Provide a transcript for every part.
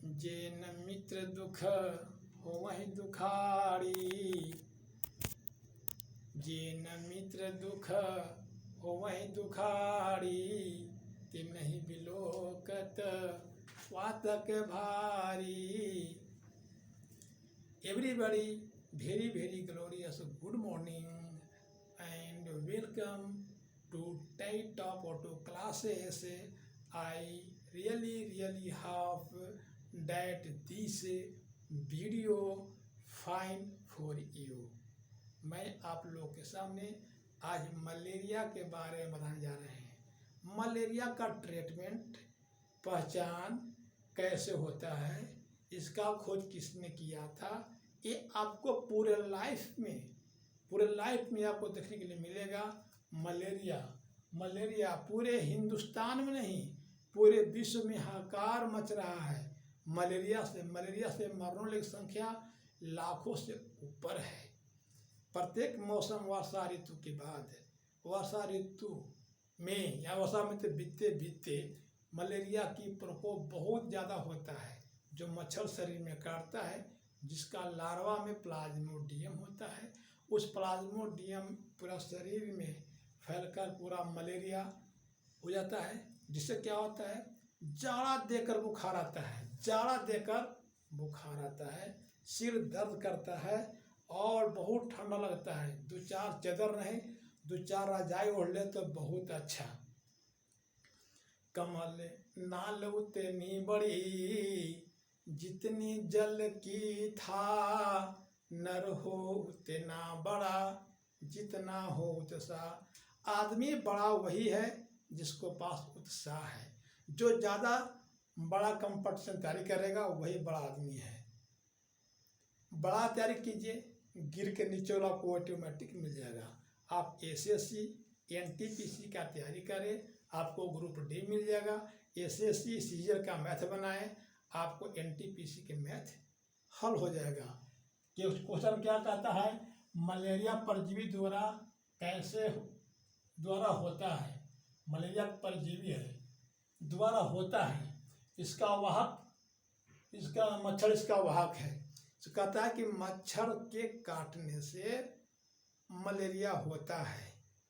जेन मित्र दुख होवहि दुखारी, जेन मित्र दुख होवहि दुखारी, तिमहि बिलोकत स्वातक भारी। Everybody, very glorious good morning and welcome to TED Talk or to classes. I really hope that this video fine for you. मैं आप लोगों के सामने आज मलेरिया के बारे में बताने जा रहे हैं। मलेरिया का ट्रीटमेंट, पहचान कैसे होता है, इसका खोज किसने किया था, ये आपको पूरे लाइफ में आपको देखने के लिए मिलेगा। मलेरिया पूरे हिंदुस्तान में नहीं, पूरे विश्व में हाहाकार मच रहा है। मलेरिया से मरने वालों की संख्या लाखों से ऊपर है। प्रत्येक मौसम वर्षा ऋतु के बाद, वर्षा ऋतु में या वर्षा में बीतते मलेरिया की प्रकोप बहुत ज़्यादा होता है, जो मच्छर शरीर में काटता है, जिसका लार्वा में प्लाज्मोडियम होता है। उस प्लाज्मोडियम पूरा शरीर में फैलकर पूरा मलेरिया हो जाता है, जिससे क्या होता है, जाड़ा देकर बुखार आता है, सिर दर्द करता है और बहुत ठंडा लगता है। 2-4 चादर नहीं, 2-4 रजाई ओढ़ ले तो बहुत अच्छा। कमल नाल उतनी बड़ी जितनी जल की था, नर हो उतना बड़ा जितना हो उत्साह। आदमी बड़ा वही है जिसको पास उत्साह है। जो ज़्यादा बड़ा कंपटीशन तैयारी करेगा वही बड़ा आदमी है। बड़ा तैयारी कीजिए, गिर के नीचे वाला को ऑटोमेटिक मिल जाएगा। आप SSC NTPC का तैयारी करें, आपको ग्रुप D मिल जाएगा। SSC सीजर का मैथ बनाएं, आपको NTPC के मैथ हल हो जाएगा। कि उस क्वेश्चन क्या कहता है, मलेरिया परजीवी द्वारा होता है। मलेरिया परजीवी है, द्वारा होता है। मच्छर इसका वाहक है। तो कहता है कि मच्छर के काटने से मलेरिया होता है।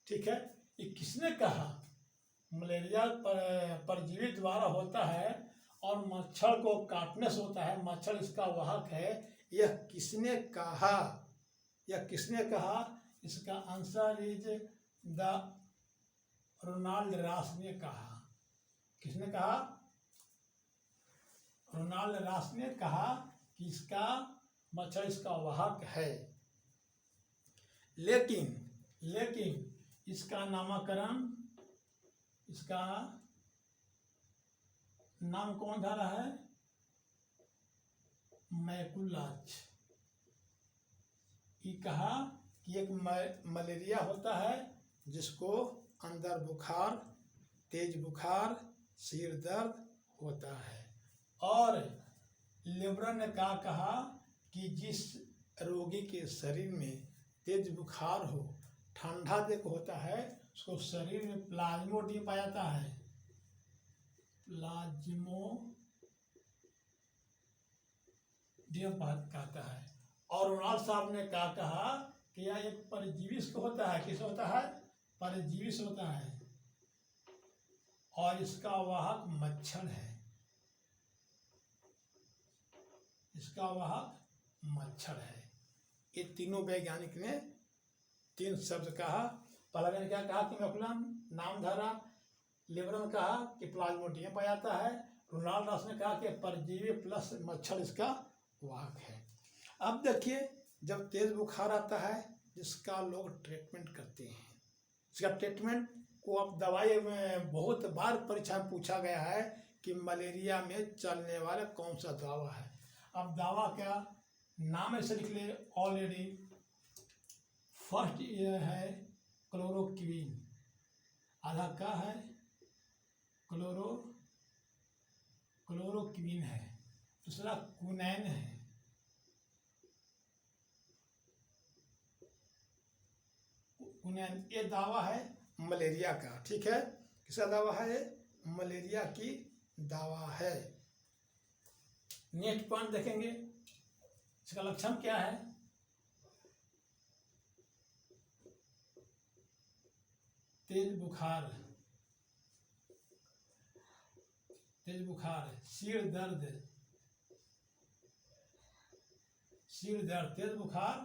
ठीक है, ये किसने कहा? मलेरिया परजीवी द्वारा होता है और मच्छर को काटने से होता है, मच्छर इसका वाहक है। यह किसने कहा? इसका answer is the Ronald Ross ने कहा। किसने कहा? रोनाल्ड रॉस ने कहा कि मच्छर इसका वाहक है। लेकिन इसका नामकरण, इसका नाम कौन धरा है? मैकुलाच। ये कहा कि एक मलेरिया होता है जिसको अंदर बुखार, तेज बुखार, सिर दर्द होता है। और लेब्रन ने कहा कि जिस रोगी के शरीर में तेज बुखार हो, ठंडा देख होता है, उसको शरीर में प्लाज्मोडियम पाया जाता है। प्लाज्मोडियम कहता है। और रोनाल्ड साहब ने कहा कि यह एक परजीवी से होता है। किस होता है? परजीवी से होता है और इसका वाहक मच्छर है। इसका वाहक मच्छर है। ये तीनों वैज्ञानिक ने 3 शब्द कहा। पहला ने क्या कहा कि मैकुलम नाम धरा, लेब्रन कहा कि प्लाज्मोडियम पाया जाता है, रोनाल्ड रॉस ने कहा कि परजीवी प्लस मच्छर इसका वाहक है। अब देखिए, जब तेज बुखार आता है, जिसका लोग ट्रीटमेंट करते हैं, इसका ट्रीटमेंट को अब दवाई में बहुत बार परीक्षा में पूछा गया है कि मलेरिया में चलने वाला कौन सा दवा है। अब दवा क्या नाम ऐसे लिख ले ऑलरेडी। फर्स्ट ये है क्लोरोक्विन, आधा क्या है? क्लोरोक्विन है। दूसरा क्विनैन है। ये दावा है मलेरिया का। ठीक है, किसका दावा है? मलेरिया की दावा है। नेक्स्ट पॉइंट देखेंगे, इसका लक्षण क्या है। तेज बुखार, तेज बुखार, सिर दर्द, तेज बुखार,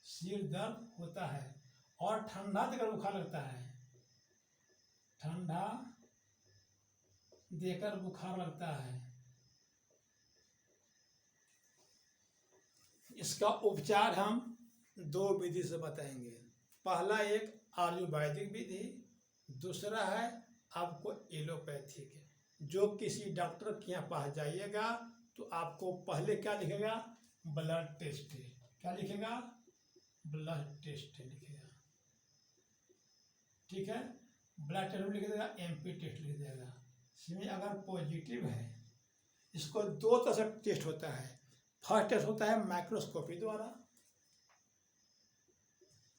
सिर दर्द होता है और ठंडा देकर बुखार लगता है, ठंडा देकर बुखार लगता है। इसका उपचार हम दो विधि से बताएंगे। पहला एक आयुर्वेदिक विधि, दूसरा है आपको एलोपैथिक। जो किसी डॉक्टर के यहाँ पास जाइएगा तो आपको पहले क्या लिखेगा, ब्लड टेस्ट। क्या लिखेगा, ब्लड टेस्ट लिखेगा, ठीक है। ब्लड टेस्ट लिख देगा, एमपी टेस्ट लिख देगा। इसमें अगर पॉजिटिव है, इसको दो तरह से टेस्ट होता है। फर्स्ट टेस्ट होता है माइक्रोस्कोपी द्वारा,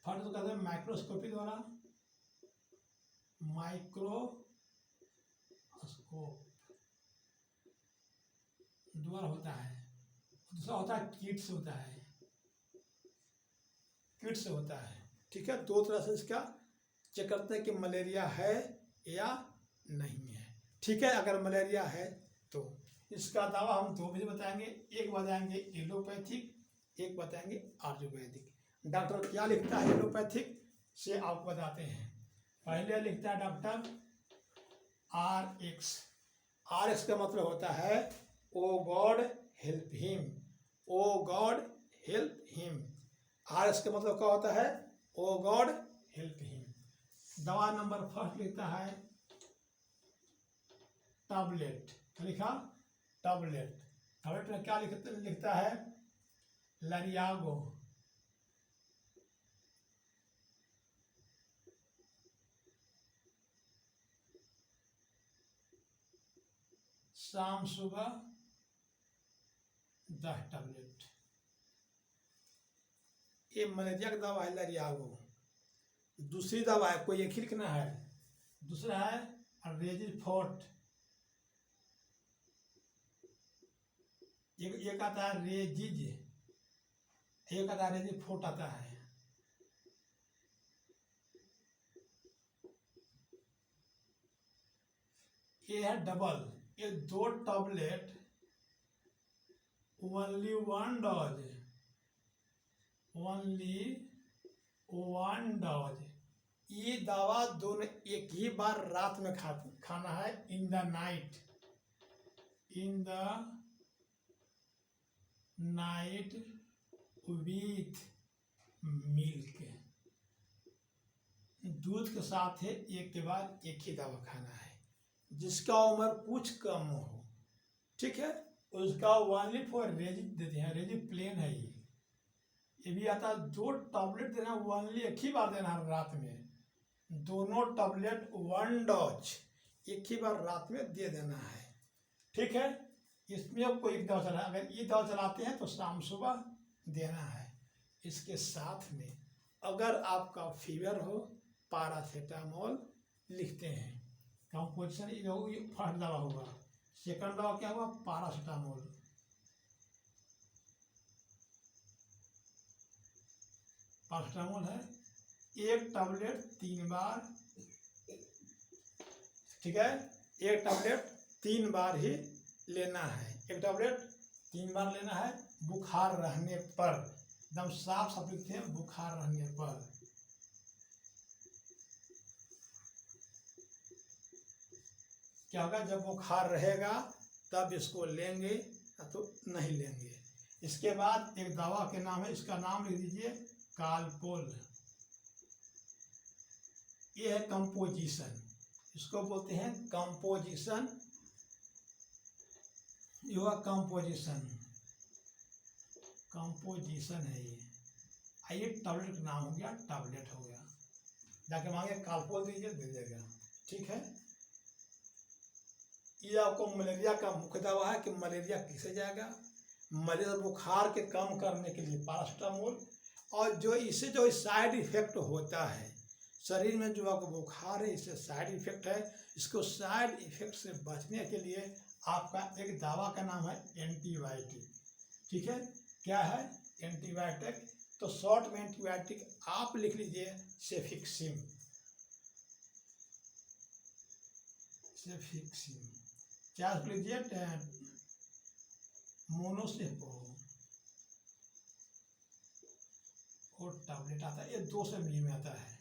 फर्स्ट तो कहते हैं माइक्रोस्कोपी द्वारा, माइक्रोस्कोप द्वारा होता है। दूसरा होता है किट से होता है, किट से होता है, ठीक है। दो तरह से इसका चेक करते हैं कि मलेरिया है या नहीं है, ठीक है। अगर मलेरिया है तो इसका दवा हम दो भी बताएंगे, एक बताएंगे एलोपैथिक, एक बताएंगे आयुर्वेदिक। डॉक्टर क्या लिखता है एलोपैथिक से आपको बताते हैं। पहले लिखता है डॉक्टर RX। RX का मतलब होता है ओ गॉड हेल्प हिम, ओ गॉड हेल्प हिम। RX का मतलब क्या होता है, ओ गॉड हेल्प हिम। दवा नंबर फर्स्ट लिखता है टैबलेट, लिखा टैबलेट। टैबलेट में क्या लिखता है, लरियागो, शाम सुबह 10 टैबलेट। ये मलेरिया की दवा है लरियागो। दूसरी दवा है, कोई एक ही लिखना है, दूसरा है रेजिफोर्ट। एक आता है रेजिज, एक आता है रेजिफोर्ट आता है। ये है डबल, ये दो tablet, only one dose, only one dose. ये दवा दोनों एक ही बार रात में खाना है, in the night, in the night with milk. दूध के साथ है, एक के बाद एक ही दवा खाना है। जिसका उम्र कुछ कम हो, ठीक है, उसका ओनली फॉर रेजी देते हैं, रेजी प्लेन है। ये भी आता है, दो टैबलेट देना, ओनली एक ही बार देना है रात में। दोनों टैबलेट वन डोज एक ही बार रात में दे देना है, ठीक है। इसमें आपको एक दवा चला, अगर ये दवा चलाते हैं तो शाम सुबह देना है। इसके साथ में अगर आपका फीवर हो, पैरासीटामोल लिखते हैं। कंपोजिशन ये फर्स्ट दवा होगा। सेकंड दवा क्या हुआ, पैरासीटामोल। पैरासीटामोल है, एक टैबलेट 3 बार, ठीक है। एक टैबलेट 3 बार ही लेना है, एक टैबलेट 3 बार लेना है। बुखार रहने पर, एकदम साफ साफ लिखते हैं, बुखार रहने पर। क्या होगा, जब बुखार रहेगा तब इसको लेंगे, तो नहीं लेंगे। इसके बाद एक दवा के नाम है, इसका नाम लिख दीजिए कालपोल। ये है कंपोजिशन, इसको बोलते हैं कंपोजिशन। ये हुआ कंपोजिशन, कंपोजिशन है ये। आइए टैबलेट का नाम हो गया, टैबलेट हो गया। जाके मांगे कालपोल दीजिए, दे देगा, ठीक है। ये आपको मलेरिया का मुख्य दवा है कि मलेरिया किसे जाएगा। मलेरिया बुखार के कम करने के लिए पैरासीटामोल, और जो इससे जो साइड इफेक्ट होता है शरीर में, जो आपको बुखार है इससे साइड इफेक्ट है, इसको साइड इफेक्ट से बचने के लिए आपका एक दवा का नाम है एंटीबायोटिक, ठीक है, क्या है एंटीबायोटिक। तो शॉर्ट में एंटीबायोटिक आप लिख लीजिए सेफिक्सिम, सेफिक्सिम, क्या लिख लीजिए मोनोसेपो और टैबलेट आता है, ये 200 मिली में आता है।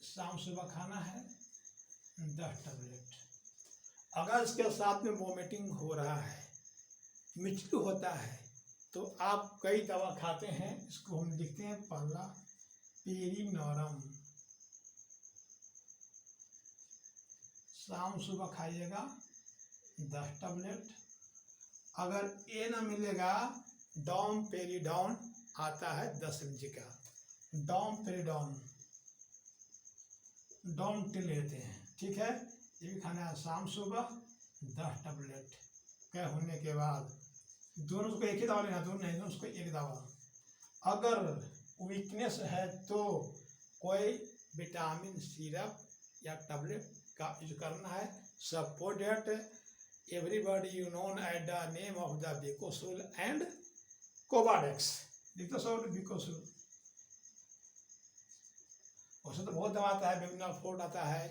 शाम सुबह खाना है 10 टैबलेट। अगर इसके साथ में वोमिटिंग हो रहा है, मिचलू होता है, तो आप कई दवा खाते हैं, इसको हम लिखते हैं पहला पेरिनोरम, शाम सुबह खाइएगा 10 टैबलेट। अगर ये ना मिलेगा डोमपेरिडोन आता है 10 mg का, डोमपेरिडोन डोमटिल लेते हैं, ठीक है, ये भी खाना है शाम सुबह 10 टैबलेट। क्या होने के बाद दोनों को एक ही दवा लेना, दोनों नहीं, दोनों को एक दवा। अगर वीकनेस है तो कोई विटामिन सिरप या टैबलेट का यूज करना है। Suppose that everybody you known at the name of the Becosule and Covadex, लिख दो सब बिकोसुल। उससे तो बहुत दवा आता है, बेबिनॉल फोर्ट आता है,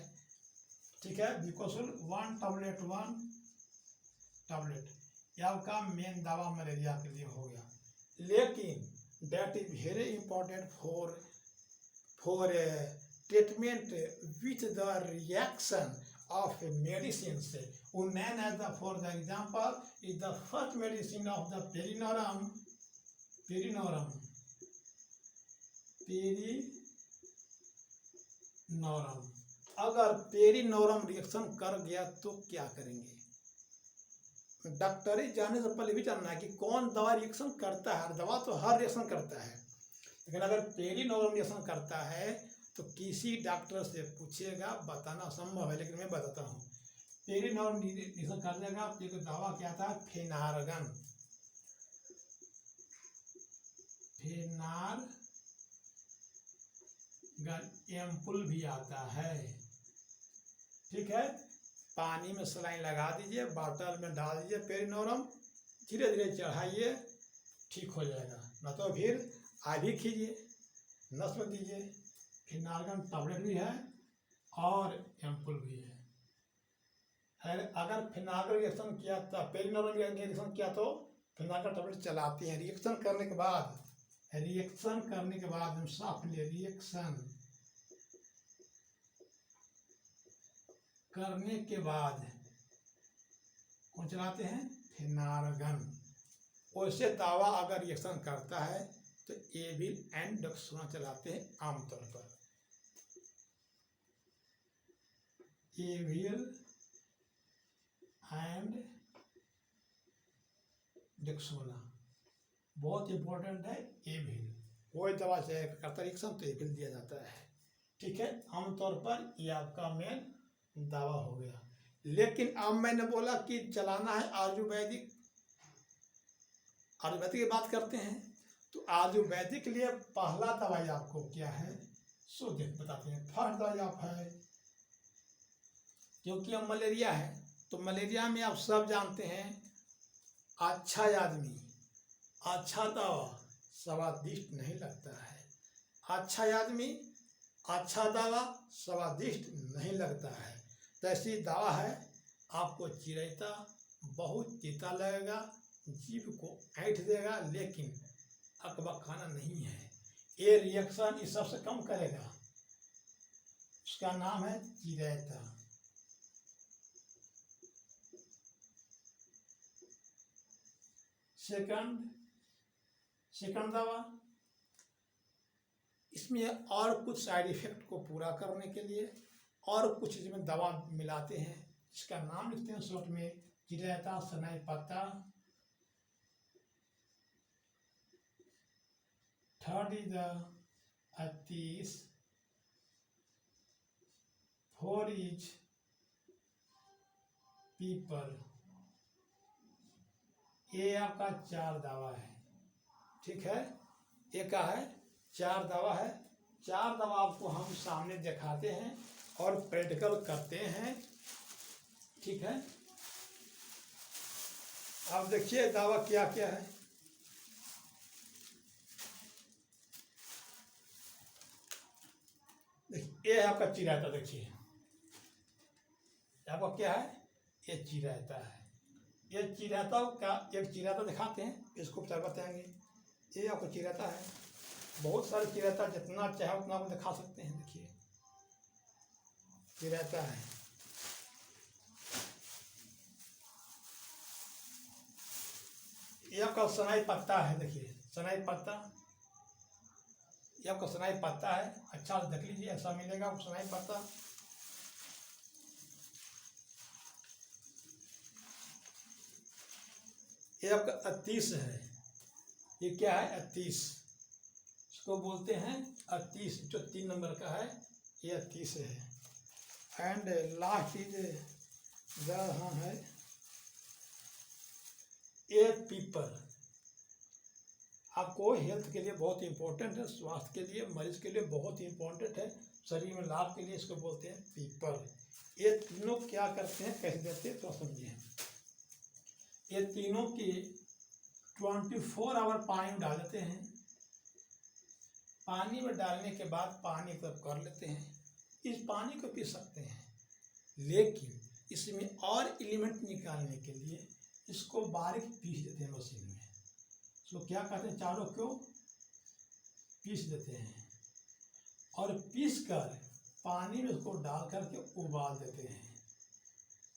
ठीक है, बिकोसुल 1 टैबलेट, 1 टैबलेट, यह आपका मेन दवा मलेरिया के लिए हो गया। लेकिन that is very important for treatment with the reaction of medicines. Unan as the for the example is the first medicine of the perinorum, perinorum, perinorum। अगर पेरिनोरम रिएक्शन कर गया तो क्या करेंगे? डॉक्टरी जाने से पहले भी जानना है कि कौन दवा रिएक्शन करता है। दवा तो हर रिएक्शन करता है, लेकिन अगर पेरिनोरम रिएक्शन करता है तो किसी डॉक्टर से पूछिएगा, बताना संभव है लेकिन मैं बताता हूँ। पेरिनोरम रिएक्शन कर देगा तो एक दवा क्या था फेनार्गन, फेनार्गन एम्पुल भी आता है, ठीक है, पानी में सलाइन लगा दीजिए, बोतल में डाल दीजिए पेरिनोरम, धीरे धीरे चढ़ाइए, ठीक हो जाएगा। न तो फिर आधी खींचिए, नस में दीजिए। फेनार्गन टैबलेट भी है और एम्पुल भी है। अगर फेनार्गन रिएक्शन किया तो पेरिनोरम रिएक्शन किया तो फेनार्गन टैबलेट चलाते हैं। रिएक्शन करने के बाद हम साफ ले, रिएक्शन करने के बाद कौन चलाते हैं? फेनार्गन। वैसे दवा अगर रिएक्शन करता है तो एविल एंड डेक्सोना चलाते हैं आमतौर पर। एविल एंड डेक्सोना बहुत इंपॉर्टेंट है। एविल कोई दवा से करता रिएक्शन तो एविल दिया जाता है, ठीक है, आमतौर पर ये आपका मेन दवा हो गया। लेकिन अब मैंने बोला कि चलाना है आयुर्वेदिक, आयुर्वेदिक की बात करते हैं तो आयुर्वेदिक के लिए पहला दवाई आपको क्या है सो देख बताते हैं। फर्स्ट दवाई आप है, क्योंकि अब मलेरिया है तो मलेरिया में आप सब जानते हैं अच्छा आदमी, अच्छा दवा स्वादिष्ट नहीं लगता है। अच्छा आदमी, अच्छा दवा स्वादिष्ट नहीं लगता है। तो ऐसी दवा है, आपको चिरैता बहुत तीता लगेगा, जीभ को ऐंठ देगा, लेकिन अकबकाना नहीं है। ये रिएक्शन इस सबसे कम करेगा, उसका नाम है चिरैता। सेकंड दवा, इसमें और कुछ साइड इफेक्ट को पूरा करने के लिए और कुछ इसमें दवा मिलाते हैं, इसका नाम लिखते हैं शॉर्ट में चिरैता सनाई पत्ता। Third is the atis, four is peepal. ये आपका 4 दवा है, ठीक है, ये क्या है 4 दवा है। 4 दवा आपको हम सामने दिखाते हैं और प्रैक्टिकल करते हैं। ठीक है, अब देखिए दावा क्या क्या है। देखिए ये है आपका चिरायता। देखिए आपका क्या है, ये चिरायता है। ये चिरायता का एक चिरायता दिखाते हैं, इसको उपचार बताएंगे। ये आपका चिरायता है, बहुत सारे चिरायता, जितना चाहे उतना आप दिखा सकते हैं। देखिए चिरायता है। ये आपका सनाई पत्ता है। देखिए सनाई पत्ता, ये आपका सनाई पत्ता है। अच्छा से देख लीजिए, ऐसा मिलेगा आपको सनाई पत्ता। ये आपका अतीस है। ये क्या है, अतीस, इसको बोलते हैं अतीस, जो 3 नंबर का है, ये अतीस है। एंड लास्ट इज जहाँ है ये पीपर। आपको हेल्थ के लिए बहुत इंपॉर्टेंट है, स्वास्थ्य के लिए, मरीज के लिए बहुत इंपॉर्टेंट है, शरीर में लाभ के लिए इसको बोलते हैं पीपर। ये तीनों क्या करते हैं, कैसे देते हैं तो समझिए। ये तीनों की 24 आवर पानी में डाल देते हैं। पानी में डालने के बाद पानी को कर लेते हैं। इस पानी को पी सकते हैं, लेकिन इसमें और एलिमेंट निकालने के लिए इसको बारीक पीस देते हैं मशीन में। इसको क्या कहते हैं, चारों को पीस देते हैं और पीस कर पानी में उसको डाल करके उबाल देते हैं।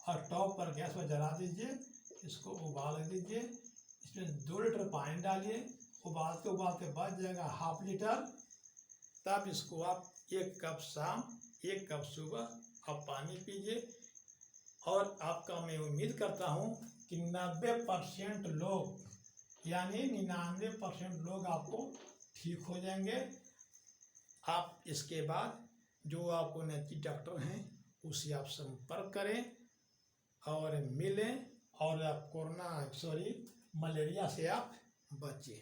और टॉप पर गैस पर जला दीजिए, इसको उबाल दीजिए। इसमें 2 लीटर पानी डालिए, उबालते उबालते बच जाएगा ½ लीटर। तब इसको आप 1 कप शाम 1 कप सुबह आप पानी पीजिए। और आपका मैं उम्मीद करता हूँ कि 90% लोग, यानी 99% लोग आपको ठीक हो जाएंगे। आप इसके बाद जो आपको नजदीकी डॉक्टर हैं उससे आप संपर्क करें और मिलें, और आप मलेरिया से आप बचें।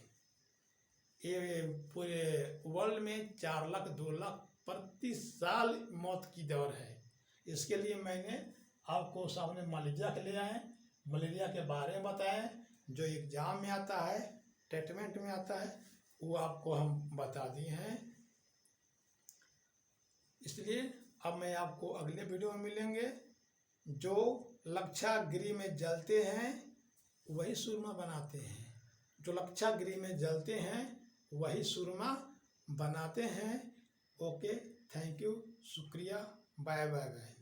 ये पूरे वर्ल्ड में 4 लाख 2 लाख प्रति साल मौत की दर है। इसके लिए मैंने आपको सामने मलेरिया के ले आए, मलेरिया के बारे में बताएं, जो एग्जाम में आता है, ट्रीटमेंट में आता है, वो आपको हम बता दिए हैं। इसलिए अब मैं आपको अगले वीडियो में मिलेंगे। जो लक्षागृह में जलते हैं वही सुरमा बनाते हैं, जो लक्षागृह में जलते हैं वही सुरमा बनाते हैं। ओके, थैंक यू, शुक्रिया, बाय बाय बाय।